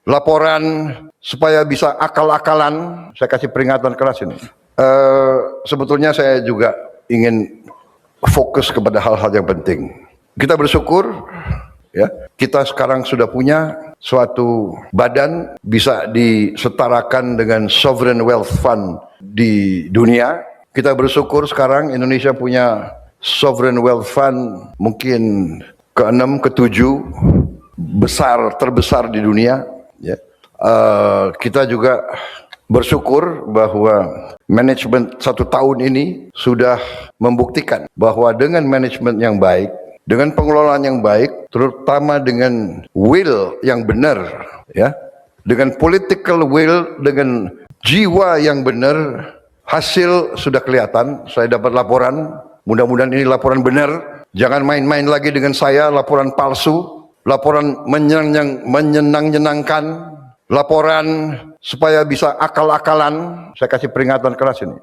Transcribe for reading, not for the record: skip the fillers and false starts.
laporan supaya bisa akal-akalan, saya kasih peringatan keras ini. Sebetulnya saya juga ingin fokus kepada hal-hal yang penting. Kita bersyukur ya, kita sekarang sudah punya suatu badan bisa disetarakan dengan sovereign wealth fund di dunia. Kita bersyukur sekarang Indonesia punya sovereign wealth fund mungkin ke-6, ke-7 terbesar di dunia ya. Kita juga bersyukur bahwa manajemen 1 tahun ini sudah membuktikan bahwa dengan manajemen yang baik, dengan pengelolaan yang baik, terutama dengan will yang benar, ya, dengan political will, dengan jiwa yang benar, hasil sudah kelihatan. Saya dapat laporan, mudah-mudahan ini laporan benar. Jangan main-main lagi dengan saya, laporan palsu, laporan menyenang-nyenangkan, laporan supaya bisa akal-akalan. Saya kasih peringatan keras ini.